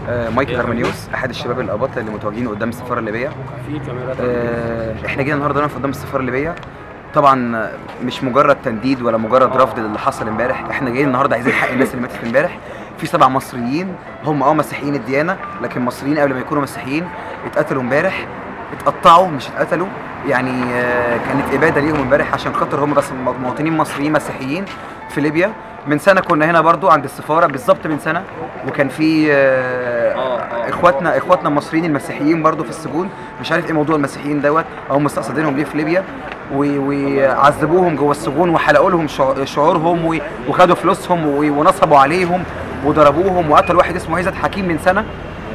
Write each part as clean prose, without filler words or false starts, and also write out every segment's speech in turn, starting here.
مايكل هرمانيوس، احد الشباب الاباطه اللي متواجدين قدام السفاره الليبيه. احنا جينا النهارده نقف قدام السفاره الليبيه. طبعا مش مجرد تنديد ولا مجرد رفض للي حصل امبارح، احنا جايين النهارده عايزين حق الناس اللي ماتت امبارح. في 7 مصريين هم مسيحيين الديانه، لكن مصريين قبل ما يكونوا مسيحيين اتقتلوا امبارح، اتقطعوا مش اتقتلوا. يعني كانت اباده ليهم امبارح عشان خاطر هم بس مواطنين مصريين مسيحيين في ليبيا. من سنه كنا هنا برضو عند السفاره، بالظبط من سنه، وكان في اخواتنا المصريين المسيحيين برضو في السجون. مش عارف ايه موضوع المسيحيين دوت او مستقصدينهم ليه في ليبيا، وعذبوهم جوه السجون وحلقوا لهم شعورهم وخدوا فلوسهم ونصبوا عليهم وضربوهم وقتلوا واحد اسمه عزت حكيم من سنه.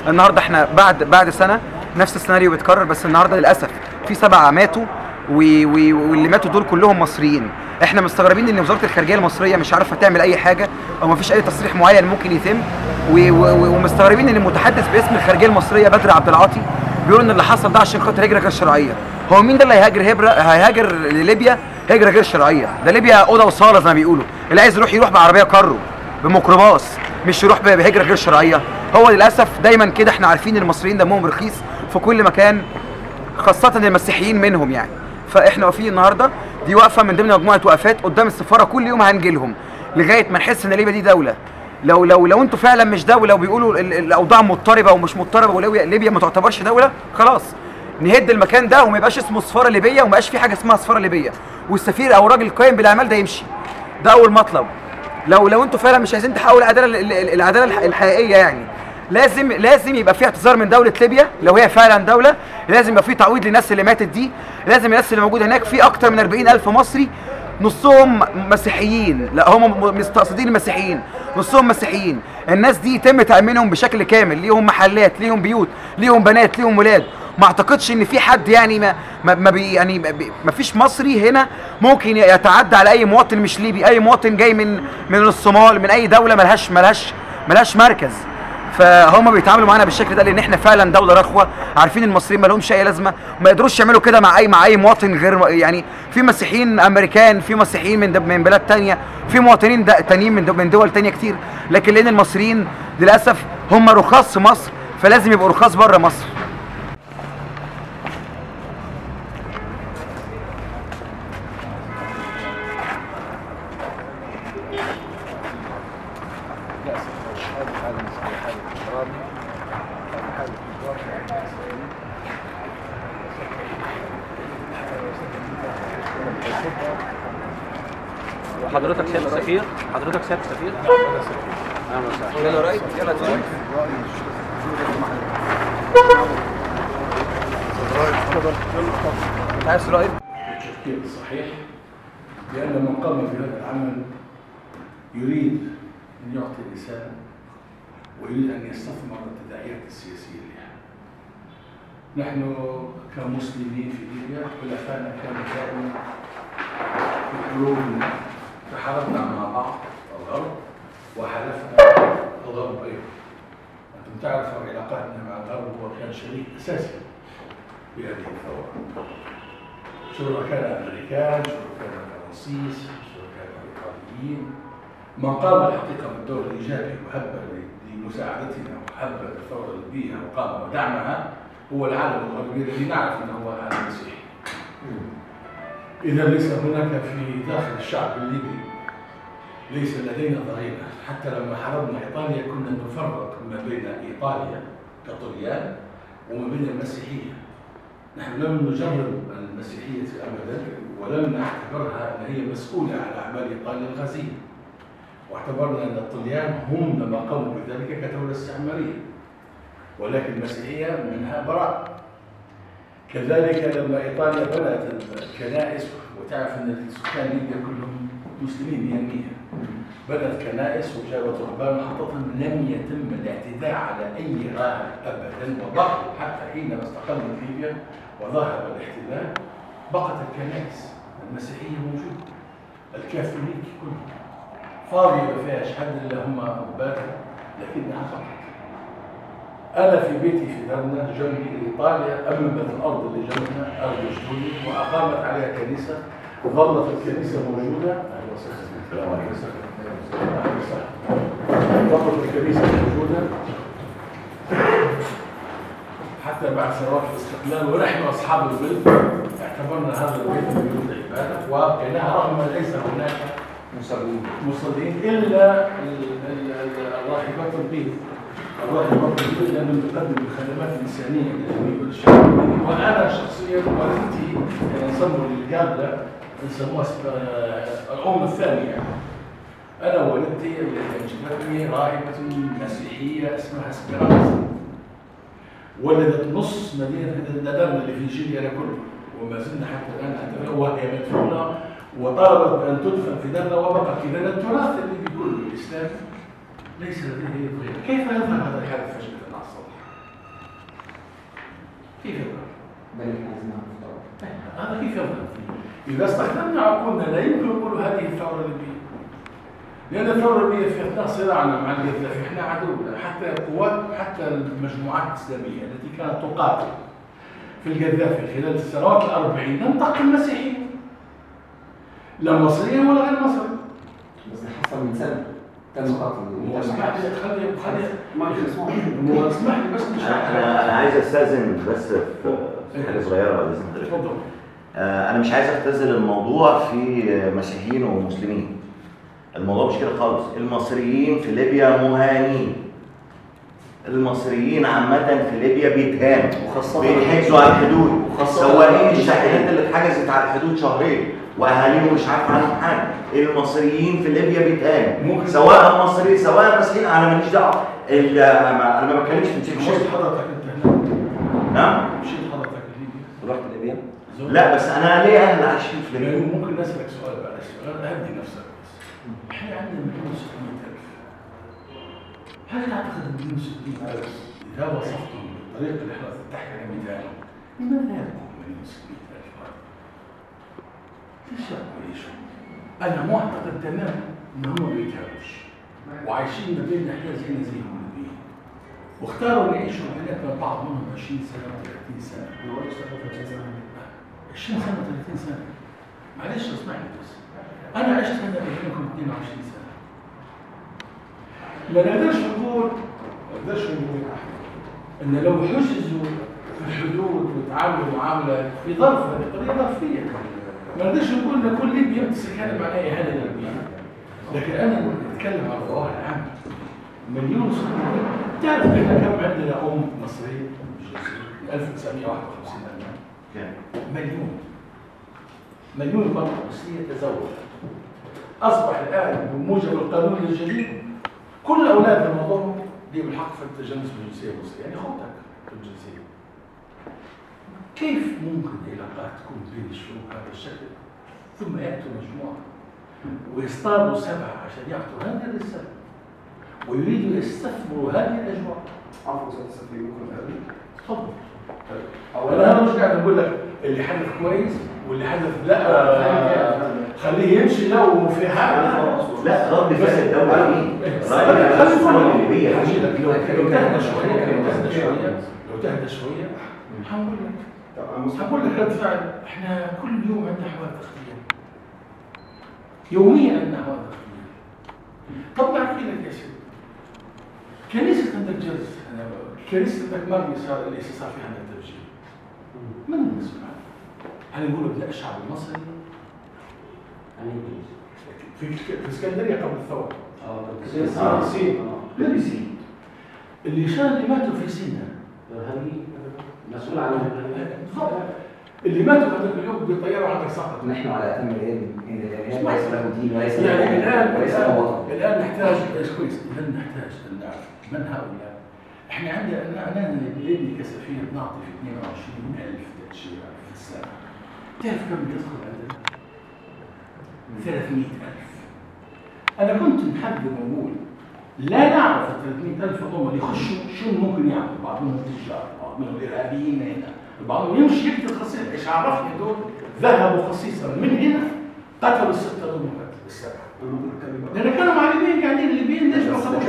النهارده احنا بعد سنه نفس السيناريو بيتكرر، بس النهارده للاسف في 7 ماتوا، واللي ماتوا دول كلهم مصريين. احنا مستغربين ان وزاره الخارجيه المصريه مش عارفه تعمل اي حاجه او ما فيش اي تصريح معين ممكن يتم، ومستغربين ان المتحدث باسم الخارجيه المصريه بدر عبد العاطي بيقول ان اللي حصل ده عشان خاطر هجره غير شرعيه. هو مين ده اللي هيهاجر لليبيا هجره غير شرعيه؟ ده ليبيا اوضه وصاله زي ما بيقولوا، اللي عايز يروح بعربيه كارو بميكروباص، مش يروح بهجره غير شرعيه. هو للاسف دايما كده، احنا عارفين ان المصريين دمهم رخيص في كل مكان، خاصه المسيحيين منهم يعني. فاحنا واقفين النهارده، دي واقفه من ضمن مجموعه وقفات قدام السفاره، كل يوم هنجي لهم لغايه ما نحس ان ليبيا دي دوله. لو انتوا فعلا مش دوله وبيقولوا الاوضاع مضطربه ومش مضطربه وليبيا ما تعتبرش دوله، خلاص نهد المكان ده وما يبقاش اسمه سفاره ليبيه، وما يبقاش في حاجه اسمها سفاره ليبيه، والسفير او الراجل القائم بالاعمال ده يمشي. ده اول مطلب. لو انتوا فعلا مش عايزين تحققوا العداله الحقيقيه، يعني لازم يبقى في اعتذار من دوله ليبيا لو هي فعلا دوله، لازم يبقى في تعويض للناس اللي ماتت دي، لازم الناس اللي موجوده هناك، في اكتر من 40,000 مصري نصهم مسيحيين، لا هم مستقصدين المسيحيين، نصهم مسيحيين. الناس دي يتم تامينهم بشكل كامل، ليهم محلات، ليهم بيوت، ليهم بنات، ليهم ولاد. ما اعتقدش ان في حد يعني ما فيش مصري هنا ممكن يتعدى على اي مواطن مش ليبي، اي مواطن جاي من الصومال، من اي دوله ملهاش مركز. فهم بيتعاملوا معانا بالشكل ده لان احنا فعلا دوله رخوه، عارفين المصريين ما لهمش اي لازمه، ما يقدروش يعملوا كده مع اي مواطن غير، يعني في مسيحيين امريكان، في مسيحيين من بلاد ثانيه، في مواطنين تانيين من دول ثانيه كتير، لكن لان المصريين للاسف هم رخاص في مصر، فلازم يبقوا رخاص بره مصر. حضرتك سيادة السفير، حضرتك سيادة السفير. اهلا وسهلا. يلا رأيك، يلا تفضل. عايز رأيك؟ التفكير الصحيح، لأن من قام بهذا العمل يريد أن يعطي رسالة ويريد أن يستثمر التداعيات السياسية لها. نحن كمسلمين في ليبيا خلفائنا كانوا دائما في قلوبنا، تحالفنا مع بعض الغرب وحلفنا الغرب أيضا. أنتم تعرفوا علاقاتنا مع الغرب، هو كان شريك أساسي في هذه الثورة. سواء كان أمريكان، سواء كان فرنسيس، سواء كان إيطاليين. من قام الحقيقة بالدور الإيجابي وهب لمساعدتنا وهب الثورة الليبية وقام ودعمها هو العالم الغربي الذي نعرف أنه هو العالم المسيحي. إذا ليس هناك في داخل الشعب الليبي، ليس لدينا ضغينة. حتى لما حاربنا إيطاليا كنا نفرق ما بين إيطاليا كطليان وما بين المسيحية. نحن لم نجرب المسيحية أبدا، ولم نعتبرها أن هي مسؤولة على أعمال إيطاليا الغازية، واعتبرنا أن الطليان هم لما قاموا بذلك كدولة استعمارية، ولكن المسيحية منها براء. كذلك لما إيطاليا بنت الكنائس، وتعرف أن السكان ليبيا كلهم مسلمين 100%، بنت كنائس وجابت رهبان وحطتهم، لم يتم الاعتداء على أي راهب أبدا، وبقوا حتى حينما استقلت ليبيا وظهر الاحتلال بقت الكنائس المسيحية موجودة، الكاثوليك كلهم فاضية ما فيهاش حد إلا هم رهبان، لكنها بقت. أنا في بيتي في درنا جنبي إيطاليا أممت الأرض اللي جنبنا، أرض جدودي، وأقامت عليها كنيسة، ظلت الكنيسة موجودة. أهلا وسهلا. السلام عليكم. أهلا وسهلا. ظلت الكنيسة موجودة حتى بعد سنوات الاستقلال ونحن اصحاب البيت اعتبرنا هذا البيت من بيوت العباده وكانها رغم ليس هناك مصلين الا الراهبات البيت. الراهبات البيت لانهم يقدموا الخدمات الانسانيه للبيت والشعب. وانا شخصيا والدتي نسموا القابله نسموها الام الثانيه. انا والدتي التي انجبتني راهبه مسيحيه اسمها سبيرانزا. ولدت نص مدينه الندرنا اللي في جيليا كله وما زلنا حتى الان نعتبرها وهي مدفونه وطالبت بان تدفن في درنا وبقت في درنا. التراث الليبي كله الاسلامي ليس لديه ضغينه. كيف يظهر هذا الحادث فجاه على السطح؟ كيف يظهر؟ هذا كيف يظهر؟ اذا استخدمنا عقولنا لا يمكن نقول هذه الثوره الليبيه. لأن الثورة الليبية في أثناء صراعنا مع القذافي إحنا عدونا حتى القوات حتى المجموعات الإسلامية التي كانت تقاتل في القذافي خلال السنوات ال40 لم تقتل مسيحيين لا مصريين ولا غير مصريين. بس ده حصل من سنة تم قتل. اسمح لي بس مش أنا عايز أستأذن بس في حاجة صغيرة بعد إذن حضرتك. اتفضل. أنا مش عايز أختزل الموضوع في مسيحيين ومسلمين. الموضوع مش كده خالص. المصريين في ليبيا مهانين. المصريين عامة في ليبيا بيتهانوا بيتحجزوا على الحدود. سواقين الشاحنات اللي اتحجزت على الحدود شهرين واهاليهم مش عارف عنهم حاجه. المصريين في ليبيا بيتهانوا سواء مصري سواء مسيحيين. انا ماليش دعوه. انا ما بتكلمش في مسيحيين. مشيت حضرتك انت هناك؟ نعم؟ مشيت حضرتك ليبيا؟ رحت ليبيا؟ لا بس انا ليه اهل عايشين في ليبيا؟ ممكن نسألك سؤال بعد السؤال هدي نفسك بس. احنا عندنا 1,600,000. هل تعتقد ان 1,600,000 اذا وصفتهم بالطريقه اللي احنا تحكي عن مثالهم لماذا يبقوا 1,600,000 رجل؟ ليش يبقوا يعيشوا؟ انا معتقد تماما ان هم ما بيتهاوش وعايشين ما بين احنا زينا زيهم الليبيين واختاروا يعيشوا هناك بعض منهم 20 سنه و30 سنه. 20 سنه و30 سنه. معلش اسمعني بس. أنا عشت هنا بينكم 22 سنة. ما نقدرش نقول إن لو حجزوا في الحدود وتعاملوا معاملة في ظرف هذه قضية ظرفية. ما نقدرش نقول إن كل ليبيا بتتكلم عن أي حاجة ليبية. لكن أنا بتكلم على الظواهر العامة. 1,600,000. تعرف إحنا كم عندنا مصرية 1951 مليون برضه بس هي تزوجت. أصبح الآن بموجب القانون الجديد كل أولاد رمضان ليهم الحق في التجنس بالجنسية المصرية، يعني أخوتك في الجنسية. كيف ممكن علاقات تكون بين الشعوب بهذا الشكل ثم يأتوا مجموعة ويصطادوا 7 عشان يعطوا هذه الرسالة ويريدوا يستثمروا هذه الأجواء؟ عفوا سيادة السفير ممكن أقول؟ تفضل. أنا مش قاعد أقول لك اللي حدث كويس واللي حدث لا خليه يمشي لو في حاجه. لا رد فعل الدوله مين؟ لو تهدى شويه هقول لك رد فعل. احنا كل يوم عندنا حوادث اختيار يوميا عندنا حوادث اختيار. طب احكي لك يا سيدي كنيسه عندك جرس كنيسه عندك مرمي صار اللي صار فيها هذا التفجير من المسؤول عنه؟ هل نقول ابناء الشعب المصري؟ في اسكندريه قبل الثوره. سين. اللي ماتوا في سيناء هذه مسؤول عنهم. اللي ماتوا هذاك اليوم بالطياره عندك سقط. نحن على اتم العلم ان الارهاب ليس له دين وليس يعني وليس له وطن. الان نحتاج كويس الان نحتاج ان نعرف من هؤلاء. احنا عندنا انا اللي كسفير نعطي في 22,000 تاشيره في السنه. تعرف كم يدخل عندنا؟ 300,000. أنا كنت محدد وأقول لا نعرف ال 300,000 هم اللي يخشوا شو ممكن يعملوا. بعضهم تجار، بعضهم إرهابيين هنا، بعضهم يمشي يقتل خصيص. إيش عرفني دول؟ ذهبوا خصيصا من هنا قتلوا 6 ضمن السبعة. لأن كانوا معلمين قاعدين الليبيين ليش ما خدوش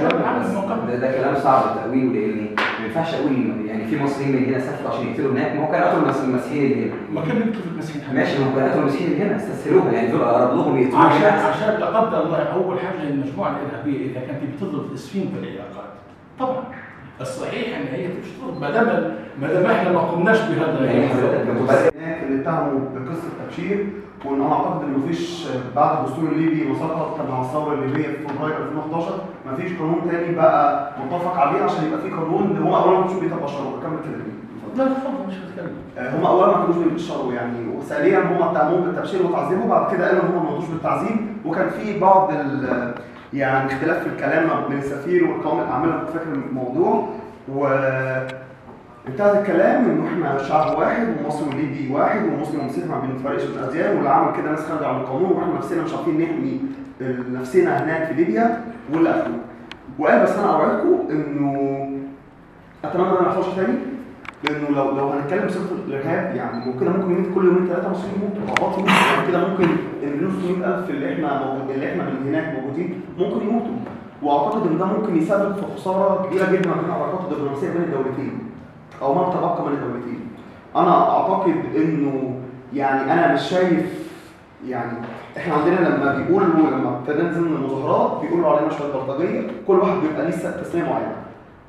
ده كلام صعب التأويل لأن ما ينفعش أقول يعني في مصريين من هنا سافروا عشان يقتلوا هناك. ما هو كانوا قتلوا المسيحيين اللي هنا. ما كانوا يقتلوا المسيحيين. ماشي ما هو كانوا قتلوا المسيحيين اللي هنا استسهلوها يعني دول أقرب لهم يقتلوا عشان لا قدر الله أول حاجة المجموعة الإرهابية إذا كانت بتضرب تسفين في العلاقات طبعا الصحيح ان هي تشترط ما دام احنا ما قمناش بهذا يعني حضرتك البيانات اللي اتهموا بقصه تبشير، وان انا اعتقد ان مفيش بعد الدستور الليبي ما سقط مع الثوره الليبيه في فبراير 2011 مفيش قانون تاني بقى متفق عليه عشان يبقى في قانون اللي هم اولا ما كانوش بيتبشروا. بكمل كلامي. لا تفضل مش هتكلم. هم اولا ما كانوش بيتبشروا يعني، وثانيا هم اتهموهم بالتبشير وتعذيبه، بعد كده قالوا ان هم ما مضوش بالتعذيب، وكان في بعض يعني اختلاف في الكلام بين السفير والقوام الاعمال. انا كنت فاكر الموضوع انتهى الكلام انه احنا شعب واحد ومصري وليبي واحد ومسلم ومسيحي ما بنفرقش بالاديان، واللي عمل كده ناس خارجه عن القانون واحنا نفسنا مش عارفين نحمي نفسنا هناك في ليبيا والى اخره. وقال بس انا اوعدكم انه اتمنى ان ما يحصلش تاني، لانه لو هنتكلم بصفه الارهاب يعني ممكن يموت كل يومين ثلاثه مصريين يموتوا، ضباط يموتوا، يعني كده ممكن المليون 600,000 اللي احنا من هناك موجودين ممكن يموتوا. واعتقد ان ده ممكن يسبب في خساره كبيره جدا بين العلاقات الدبلوماسيه بين الدولتين او ما تبقى من الدولتين. انا اعتقد انه يعني انا مش شايف يعني احنا عندنا لما ابتدينا ننزل من المظاهرات بيقولوا علينا شويه بلطجيه، كل واحد بيبقى ليه تسميه معينه.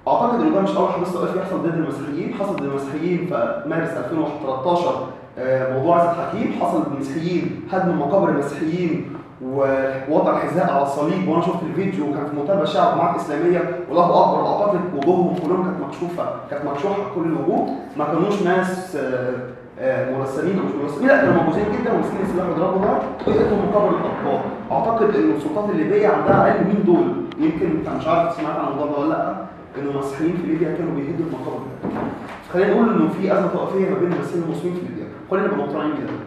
اعتقد ان ده مش اول حدث طائفي يحصل ضد المسيحيين، حصل ضد المسيحيين في مارس 2013 موضوع عزت حكيم، حصل ضد المسيحيين هدم مقابر المسيحيين ووضع الحذاء على الصليب، وانا شفت الفيديو وكان في منتهى البشاعه وجماعات اسلاميه والله اكبر. اعتقد وجوههم كلهم كانت مكشوفه كل الوجوه، ما كانوش ناس مرسمين او مش مرسمين، لا كانوا موجودين جدا وماسكين السلاح وضربوا نار وقتلوا مقابر الاطفال. اعتقد ان السلطات الليبيه عندها علم مين دول، يمكن انت مش عارف سمعت عن الموضوع ده ولا لا، انه المسيحيين في ليبيا كانوا بيهدوا المقابر دي. خلينا نقول انه في ازمه طائفيه ما بين المسيحيين والمسلمين في ليبيا، خلينا نبقى مقتنعين بده.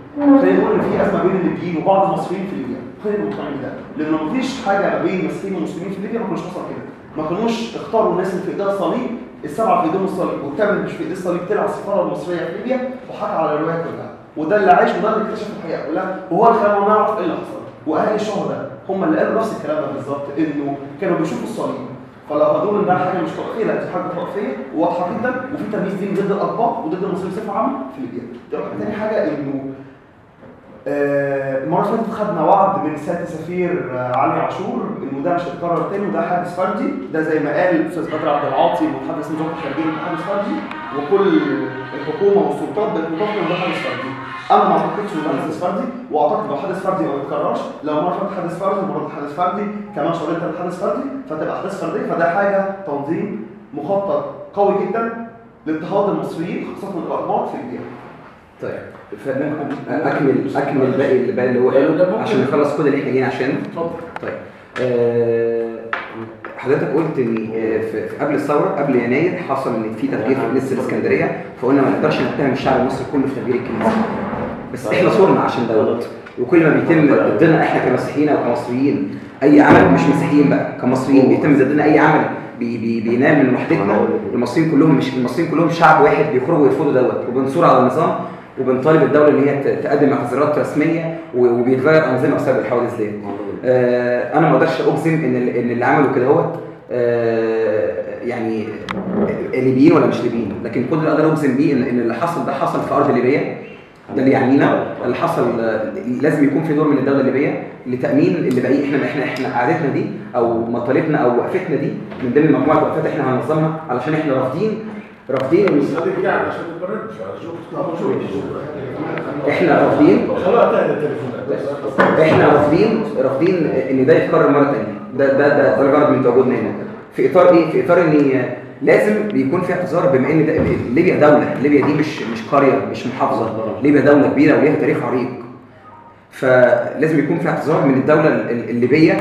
خلينا نقول ان في ازمه بين الليبيين وبعض المصريين في ليبيا، خلينا نبقى مقتنعين بده، لانه مفيش حاجه ما بين المسيحيين والمسلمين في ليبيا ما كانوش حصل كده. ما كانوش اختاروا الناس اللي في ايديها الصليب، السبعه في ايديهم الصليب والثامن مش في ايديه الصليب، طلع السفاره المصريه في ليبيا وحكى على الروايه كلها، وده اللي عاش وده اللي اكتشف الحقيقه كلها، وهو اللي خلانا نعرف ايه اللي حصل. واهل الشهداء هم اللي قالوا نفس الكلام ده بالظبط، انه كانوا بيشوفوا الصليب. فلو هنقول ان ده حاجه مش طائفيه، لا دي حاجه طائفيه وواضحه جدا، وفي تمييز ديني ضد الاقباط وضد المسلمين بصفه عامه في ليبيا. تاني حاجه انه المره اللي فاتت خدنا وعد من سياده السفير علي عاشور انه ده مش هيتكرر تاني، وده حادث فردي، ده زي ما قال الاستاذ بدر عبد العاطي متحدث وزاره الخارجيه حادث فردي، وكل الحكومه والسلطات بقت متفقه ان ده حادث فردي. انا ما اعتقدش ان ده حادث فردي، واعتقد لو حادث فردي ما يتكررش، لو مره فاتت حادث فردي المره دي حادث فردي، كمان شهرين ثلاثه حادث فردي، فتبقى احداث فرديه، فده حاجه تنظيم مخطط قوي جدا لاضطهاد المصريين خاصه الاقباط في ليبيا. طيب اكمل باقي اللي هو قاله عشان نخلص كل اللي احنا جايين عشانه. اتفضل. طيب حضرتك قلت ان في قبل الثوره قبل يناير حصل ان في تفجير في كنيسه الاسكندريه، فقلنا ما نقدرش نتهم الشعب المصري كله في تفجير الكنيسه، بس احنا صورنا عشان دوت، وكل ما بيتم ضدنا احنا كمسيحيين او كمصريين اي عمل، مش مسيحيين بقى كمصريين، بيتم ضدنا اي عمل بينال من وحدتنا، المصريين كلهم شعب واحد بيخرجوا يرفضوا دوت، وبنصور على النظام وبنطالب الدوله ان هي تقدم اعتذارات رسميه، وبيتغير انظمه بسبب الحوادث ديت. انا ما اقدرش اجزم ان اللي عملوا كده هوت يعني ليبيين ولا مش ليبيين، لكن كل اللي اقدر اجزم بيه ان اللي حصل ده حصل في ارض ليبيا، ده اللي يعنينا. اللي حصل لازم يكون في دور من الدوله الليبيه لتامين اللي باقي. احنا قعدتنا دي او مطالبنا او وقفتنا دي من ضمن مجموعه وقفات احنا هننظمها، علشان احنا رافضين احنا رافضين ان ده يتكرر مره ثانيه. ده الغرض من تواجدنا هنا. في اطار ايه؟ في اطار ان لازم بيكون في اعتذار، بما ان ليبيا دوله، ليبيا دي مش قريه، مش محافظه، ليبيا دوله كبيره وليها تاريخ عريق، فلازم يكون في اعتذار من الدوله الليبيه،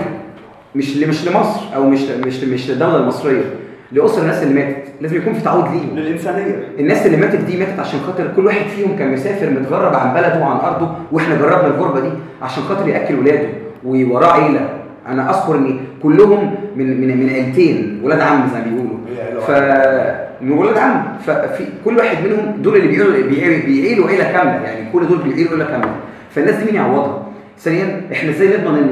مش لمصر او مش للدوله المصريه، لأسر الناس اللي ماتت، لازم يكون في تعويض ليهم، للإنسانية. الناس اللي ماتت دي ماتت عشان خاطر كل واحد فيهم كان مسافر متغرب عن بلده وعن أرضه، وإحنا جربنا الغربة دي عشان خاطر يأكل ولاده ووراه عيلة. أنا أذكر إن كلهم من عيلتين، ولاد عم زي ما بيقولوا، من ولاد عم، ففي كل واحد منهم دول اللي بيعيلوا عيلة كاملة، يعني كل دول بيعيلوا عيلة كاملة، فالناس دي مين يعوضها؟ ثانيا احنا ازاي نضمن ان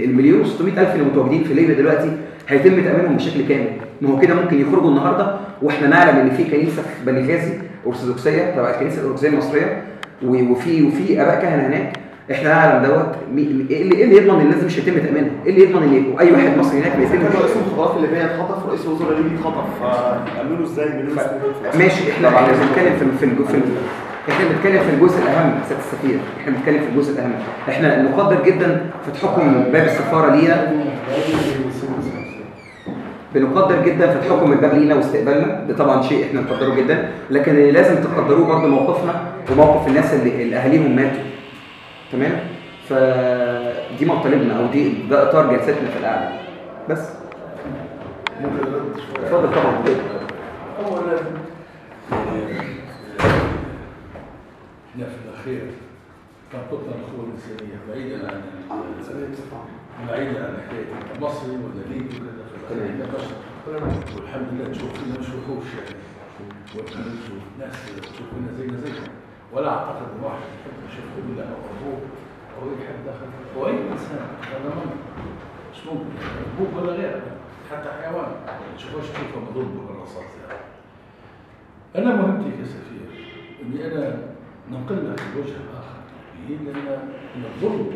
المليون و600,000 اللي متواجدين في ليبيا دلوقتي هيتم تامينهم بشكل كامل؟ ما هو كده ممكن يخرجوا النهارده واحنا نعلم ان في كنيسه في بنغازي ارثوذكسيه تبع الكنيسه الارثوذكسيه المصريه، وفي اباء كهنه هناك احنا نعلم دوت ايه اللي يضمن الناس مش هيتم تامينها؟ ايه اللي يضمن ان اي واحد مصري هناك بيتم؟ رئيس المخابرات الليبيه اتخطف، رئيس الوزراء الليبي اتخطف، فقالوا ازاي ماشي. احنا بنتكلم احنا بنتكلم في الجزء الاهم سياده السفير، احنا بنتكلم في الجزء الاهم. احنا نقدر جدا فتحكم باب السفاره لينا، بنقدر جدا فتحكم الباب لينا واستقبالنا، ده طبعا شيء احنا نقدره جدا، لكن اللي لازم تقدروه برضه موقفنا وموقف الناس اللي اهاليهم ماتوا. تمام؟ فدي مطالبنا او ده اطار جلستنا في القعده. بس ممكن ارد شويه؟ اتفضل طبعا. اولا احنا في الاخير تنطقنا الاخوه الانسانيه بعيدا عن حكايه مصري ولا ليبي وكذا، احنا بشر والحمد لله تشوف فينا مش وحوش يعني، واحنا بنشوف ناس تشوف فينا زيهم، ولا اعتقد ان واحد يحب يشوف الا او ابوه او اي حد داخل او اي انسان هذا مش ممكن ابوك ولا غيره، حتى حيوان ما تشوفوش كيف مضروب بالرصاص يعني. انا مهمتي كسفير اني انا ننقل لك الوجه الاخر لان الظلم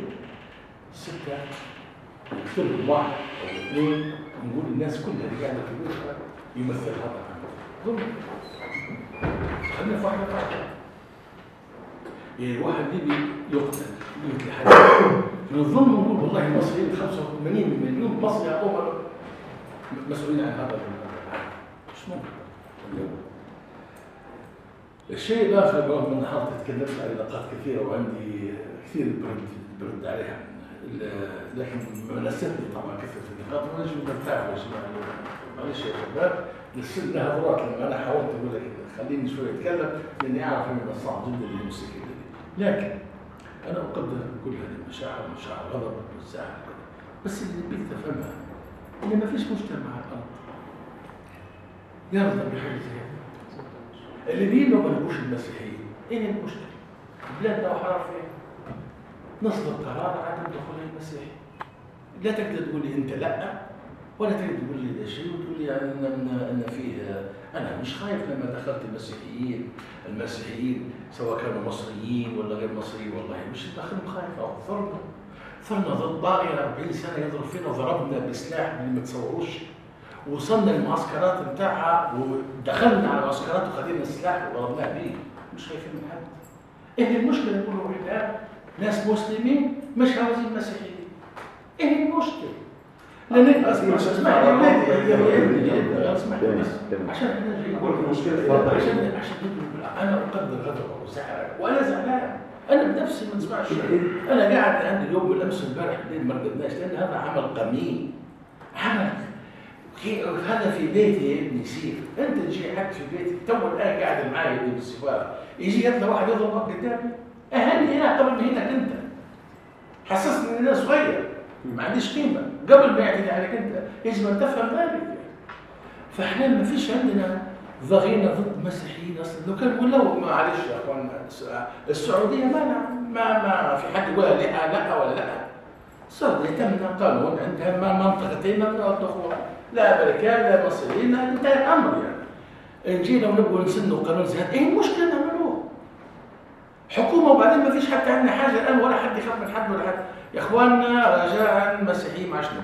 السته يقتلوا واحد او اثنين ونقول الناس كلها اللي قاعده في بيتها يمثل هذا ظلم. خلينا في واحده يعني واحد ليبي يقتل حد من الظلم، نقول والله المصريين 85 مليون مصري يعطوهم مسؤولين عن هذا مش ممكن اليوم. الشيء الاخر رغم ان حضرتك تكلمت عن علاقات كثيره وعندي كثير برد عليها، لكن نسيتني طبعا كثر في النقاط ونجم نرتاح يا جماعه. معلش يا شباب نسيت هذوات لما انا حاولت اقول لك خليني شويه اتكلم لاني اعرف ان صعب جدا للموسيقى دي، لكن انا اقدر كل هذه المشاعر، مشاعر الغضب والزعل، بس اللي بدك تفهمها ان ما فيش مجتمع على الارض يرضى بحاجه زي هذه. اللي بينا ما نبوش المسيحيين، ايه المشكله؟ بلادنا وحرار فين؟ نصدر قرار عدم دخول المسيحي. لا تقدر تقول لي انت لا، ولا تقدر تقول لي ده شيء وتقول لي ان فيه. انا مش خايف لما دخلت المسيحيين سواء كانوا مصريين ولا غير مصريين، والله مش داخلهم خايف او ثرنا ضد طاغيه 40 سنه يضرب فينا وضربنا بسلاح اللي ما تصوروش، وصلنا المعسكرات بتاعها ودخلنا على المعسكرات وخدينا السلاح وضربناه بيه، مش خايفين من حد. ايه المشكله نقولوا احنا ناس مسلمين مش عاوزين مسيحيين؟ ايه المشكله؟ لان اسمع عشان احنا جايين عشان انا اقدر غضبك وزعلك وانا زعلان، انا بنفسي ما نسمعش. انا قاعد عندي اليوم والامس امبارح الليل ما رقدناش لان هذا عمل قميء، عمل هذا في بيتي يا ابني يصير. انت تجي حد في بيتي تو الان قاعد معي ابني بالسفاره يجي يطلع واحد يضربك قدامي، اهلني هنا قبل ما هينك انت حسسني ان انا صغير ما عنديش قيمه قبل ما يعتدي عليك انت، يجب ان تفهم ذلك. فاحنا ما فيش عندنا ضغينه ضد المسيحيين اصلا، لو كان ولو معلش يا اخوان السعوديه ما في حد يقول لا ولا لا. السعوديه تمنع قانون عندها منطقتين ممنوع دخولها، لا امريكان لا مصريين، انتهى الامر يعني. جينا ونبغوا نسنوا قانون زي هذا، ايه المشكله نعملوه؟ حكومه وبعدين ما فيش حتى عندنا حاجه الان ولا حد يخاف من حد ولا حد. يا اخواننا رجاء المسيحيين ما عادش نبغوا.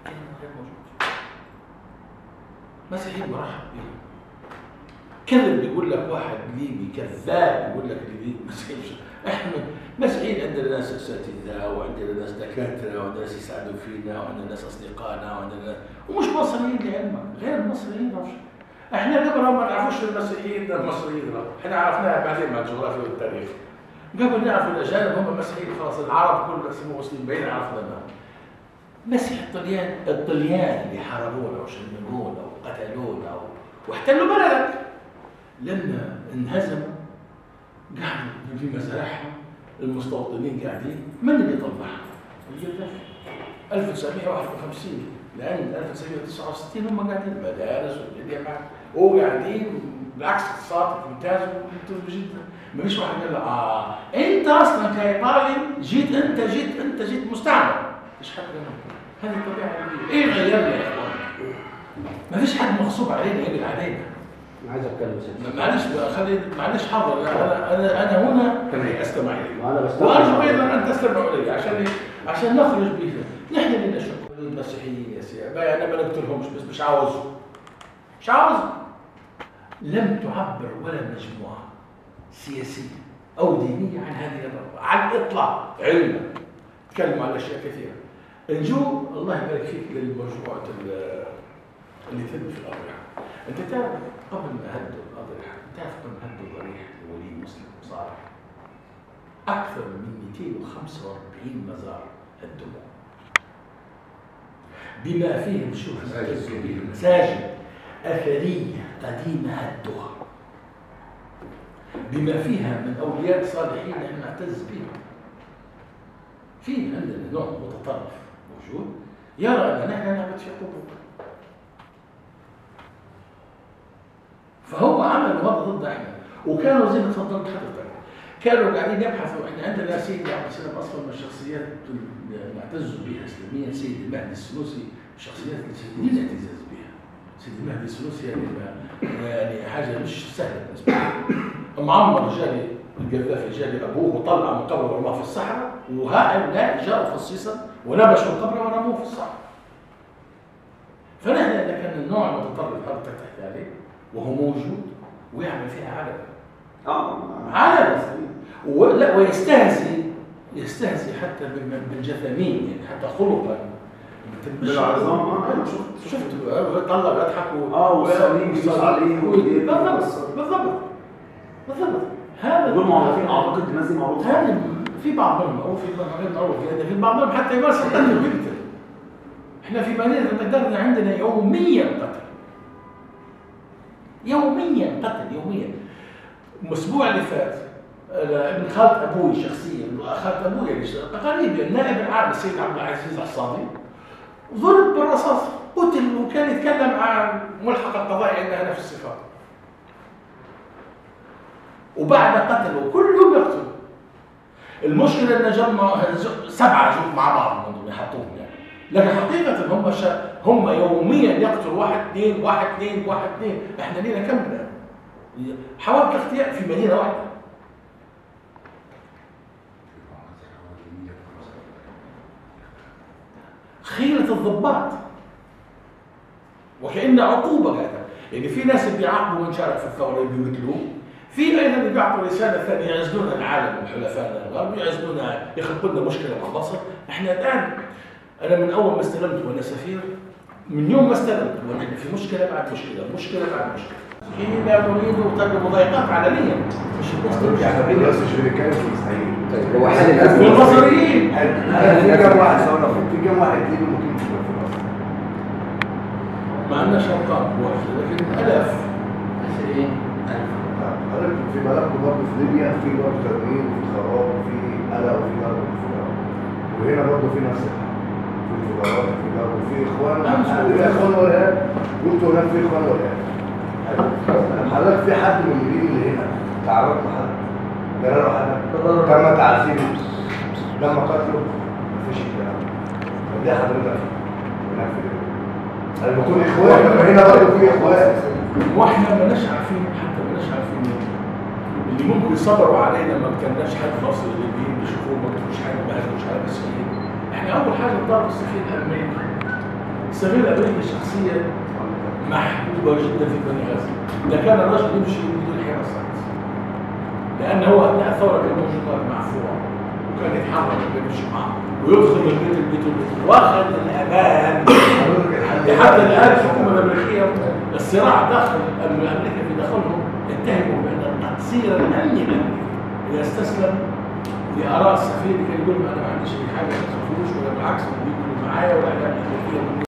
غير موجود. مسيحيين مرحب بهم. كذب بيقول لك واحد ليبي كذاب يقول لك الليبي مسيحيين. احنا مسيحيين عندنا ناس اساتذه وعندنا ناس دكاتره وعندنا ناس يساعدوا فينا وعندنا ناس اصدقائنا وعندنا ناس ومش مصريين لعلمك، غير المصريين احنا قبل ما نعرفوش المسيحيين المصريين، احنا عرفناها بعدين مع الجغرافيا والتاريخ. قبل نعرف الاجانب هم مسيحيين خلاص، العرب كلهم اسمهم مسلمين بعيد عرفنا انهم مسيح. الطليان اللي حاربونا وشملونا وقتلونا واحتلوا بلدك لما انهزموا قاعدوا في مزارعهم المستوطنين قاعدين، من اللي طلعهم؟ الجيش 1951 لان 1969 هم قاعدين مدارس والجامعات وقاعدين بالعكس اقتصاد ممتاز جدا. ما فيش واحد قال له انت اصلا كايطالي انت جيت مستعمر. مش حد قال هذه الطبيعه اللي ايه غيرنا يا اخوان؟ ما فيش حد مغصوب علينا يقل علينا. عايز اتكلم سيدي. معلش حاضر. انا هنا استمع اليك وارجو ايضا ان تستمعوا الي عشان نخرج به. نحن لنا شكر للمسيحيين يا سيدي، انا ما نقتلهمش بس مش عاوز لم تعبر ولا مجموعه سياسيه او دينيه عن هذه الرغبه على الاطلاق علما. تكلموا على اشياء كثيره. نجو الله يبارك فيك للمجموعه اللي تم في الاضرحه. انت تعرف قبل ما هدوا الاضرحه، تعرف قبل ما هدوا الضريح لولي مسلم صالح اكثر من 245 مزار هدموا، بما فيهم شوف مساجد اثريه قديمه هدوها، بما فيها من اولياء صالحين نحن نعتز بهم. في عندنا نوع متطرف موجود يرى ان نحن نعبد في قبور، فهو عمل وضع ضد احنا. وكانوا زي ما تفضلت حضرتك كانوا قاعدين يبحثوا. احنا عندنا سيدي عبد السلام اصلا من الشخصيات اللي نعتز بها اسلاميا، سيدي المهدي السنوسي، الشخصيات اللي سيدي الاعتزاز بها. سيدي المهدي السنوسي يعني حاجه مش سهله بالنسبه له. معمر جالي القذافي، جالي ابوه وطلع من قبره ورماه في الصحراء، وهؤلاء جاءوا خصيصا ونبشوا القبر ورموه في الصحراء. فنحن اذا كان النوع المتطرف هذا تحت عليه وهو موجود ويعمل فيها علنا ولا ويستهزئ حتى بالجثامين، يعني حتى خلقا بالعظام. شفت طلع يضحك والصليب يدوس عليه. بالضبط. هذا دول معروفين، اعتقد الناس دي معروفه. هذا في بعضهم او في غير معروف، في بعضهم حتى يمارس القتل ويقتل. احنا في مدينه المقدار عندنا يوميا قتل. الاسبوع اللي فات ابن خالة ابوي شخصيا، خالة ابوي يعني قريب، النائب العام السيد عبد العزيز العصادي ضرب بالرصاص، قتل، وكان يتكلم عن ملحق القضاء عندنا هنا في السفاره. وبعد قتله كل يوم يقتل. المشكله ان جمعوا 7 جوك مع بعض من يحطوهم يعني، لكن حقيقه هم يوميا يقتلوا 1 2 1 2 1 2. احنا لينا كم حوادث اغتيال في مدينه واحده. خيرة الضباط وكأن عقوبة قاعدة. يعني في ناس بيعاقبوا من شارك في الثورة بيقتلوه، في أيضا اللي بيعطوا رسالة ثانية يعزلون العالم وحلفائنا الغرب، يعزلون يخلقوا لنا مشكلة مع مصر. احنا الآن أنا من أول ما استلمت وأنا سفير، من يوم ما استلمت ونحن في مشكلة بعد مشكلة بعد مشكلة. لا نريد مضايقات علنية، مش الناس ترجع قبل بس مش بنتكلم في المسيحيين. هو حل الأزمة والمصريين. في كم واحد في كم واحد ليه ممكن في مصر؟ ما عندناش أرقام واحدة لكن آلاف. حضرتك في بلدكم برضه في ليبيا في برضه تدمير وفي خراب وفي قلق وفي ضرب وفي ضرب، وهنا برضه في نفس في انفجارات وفي ضرب وفي اخوان. عندنا اخوان وارهاب وانتوا هناك في اخوان وارهاب. حضرتك في حد من المديرين اللي هنا تعرض لحد جرى حد تم تعذيبه لما قتله؟ مفيش الكلام ده. طب ليه حضرتك هناك في ليبيا؟ المفروض اخوان، لما هنا برضه في اخوان. واحنا مالناش عارفين، حتى مالناش عارفين اللي ممكن يصبروا علينا. ما كناش حد في مصر اللي بيشوفوه ما كتبوش حاجه، ما هاجموش على مسؤولين. احنا اول حاجه نضرب السفير الامريكي. السفير الامريكي شخصيه محبوبه جدا في بني غزه. ده كان الرجل يمشي بدون حراسات، لان هو اثناء الثوره كان موجود معفوع وكان يتحرك ويمشي معه ويدخل من البيت واخذ الامان. لحد الان الحكومه الامريكيه الصراع داخل امريكا في داخلهم اتهموا بان التقصير الامني الامريكي اذا استسلم لاراء السفير كان يقول انا ما عنديش اي حاجه، ما تخافوش، ولا بالعكس بيكونوا معايا ولا الامريكيه